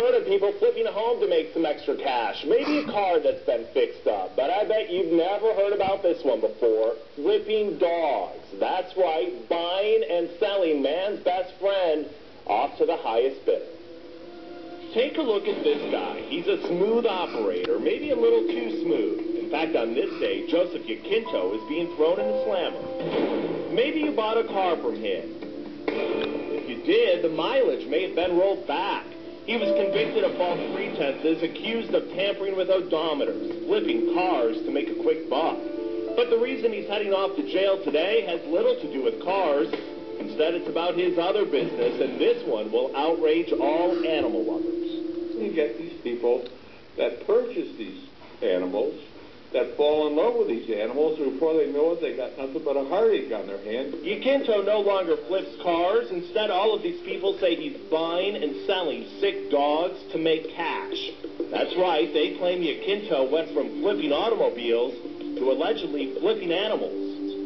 heard of people flipping a home to make some extra cash. Maybe a car that's been fixed up. But I bet you've never heard about this one before. Flipping dogs. That's right, buying and selling man's best friend off to the highest bidder. Take a look at this guy. He's a smooth operator, maybe a little too smooth. In fact, on this day, Joseph Yaquinto is being thrown in the slammer. Maybe you bought a car from him. If you did, the mileage may have been rolled back. He was convicted of false pretenses, accused of tampering with odometers, flipping cars to make a quick buck. But the reason he's heading off to jail today has little to do with cars. Instead, it's about his other business, and this one will outrage all animal lovers. You get these people that purchase these animals, that fall in love with these animals, and before they know it, they got nothing but a heartache on their hands. Yaquinto no longer flips cars. Instead, all of these people say he's buying and selling sick dogs to make cash. That's right, they claim Yaquinto went from flipping automobiles to allegedly flipping animals.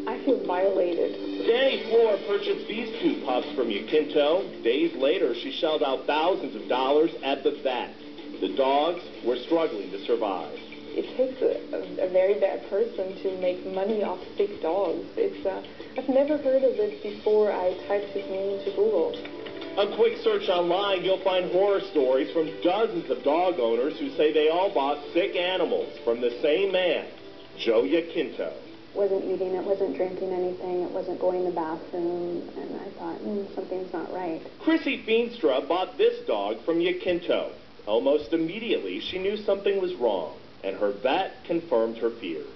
I feel violated. Danny Floor purchased these two pups from Yaquinto. Days later, she shelled out thousands of dollars at the vet. The dogs were struggling to survive. It takes a very bad person to make money off sick dogs. I've never heard of it before I typed his name into Google. A quick search online, you'll find horror stories from dozens of dog owners who say they all bought sick animals from the same man, Joe Yaquinto. Wasn't eating, it wasn't drinking anything, it wasn't going to the bathroom, and I thought, something's not right. Chrissy Feenstra bought this dog from Yaquinto. Almost immediately, she knew something was wrong, and her vet confirmed her fears.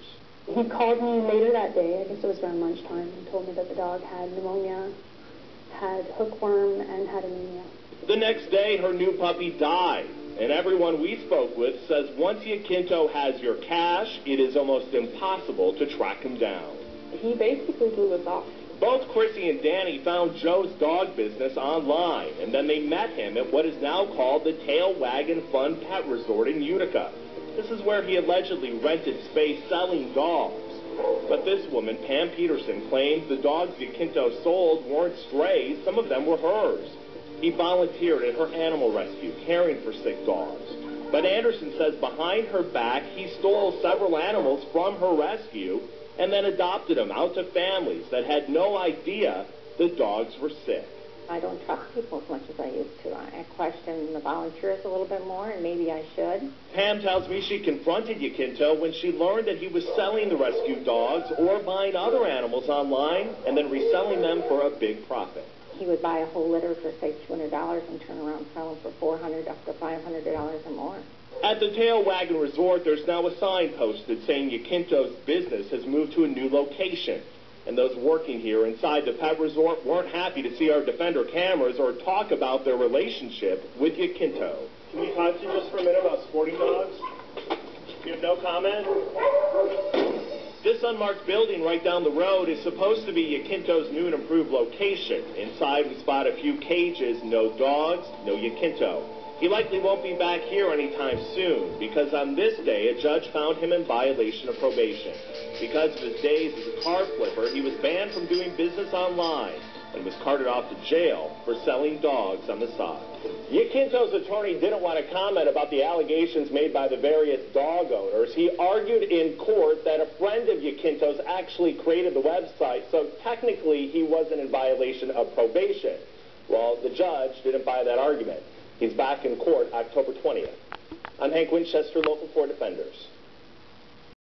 He called me later that day, I guess it was around lunchtime, and told me that the dog had pneumonia, had hookworm, and had anemia. The next day, her new puppy died. And everyone we spoke with says once Yaquinto has your cash, it is almost impossible to track him down. He basically blew us off. Both Chrissy and Danny found Joe's dog business online, and then they met him at what is now called the Tail Wagon Fun Pet Resort in Utica. This is where he allegedly rented space selling dogs. But this woman, Pam Peterson, claims the dogs Yaquinto sold weren't strays, some of them were hers. He volunteered at her animal rescue, caring for sick dogs. But Anderson says behind her back, he stole several animals from her rescue and then adopted them out to families that had no idea the dogs were sick. I don't trust people as much as I used to. I question the volunteers a little bit more, and maybe I should. Pam tells me she confronted Yaquinto when she learned that he was selling the rescued dogs or buying other animals online and then reselling them for a big profit. He would buy a whole litter for, say, $200 and turn around and sell them for $400 up to $500 or more. At the Tail Wagon Resort, there's now a sign posted saying Yaquinto's business has moved to a new location. And those working here inside the pet resort weren't happy to see our Defender cameras or talk about their relationship with Yaquinto. Can we talk to you just for a minute about sporting dogs? You have no comment? This unmarked building right down the road is supposed to be Yaquinto's new and improved location. Inside, we spot a few cages, no dogs, no Yaquinto. He likely won't be back here anytime soon, because on this day, a judge found him in violation of probation. Because of his days as a car flipper, he was banned from doing business online and was carted off to jail for selling dogs on the side. Yaquinto's attorney didn't want to comment about the allegations made by the various dog owners. He argued in court that a friend of Yaquinto's actually created the website, so technically he wasn't in violation of probation. Well, the judge didn't buy that argument. He's back in court October 20th. I'm Hank Winchester, Local 4 Defenders.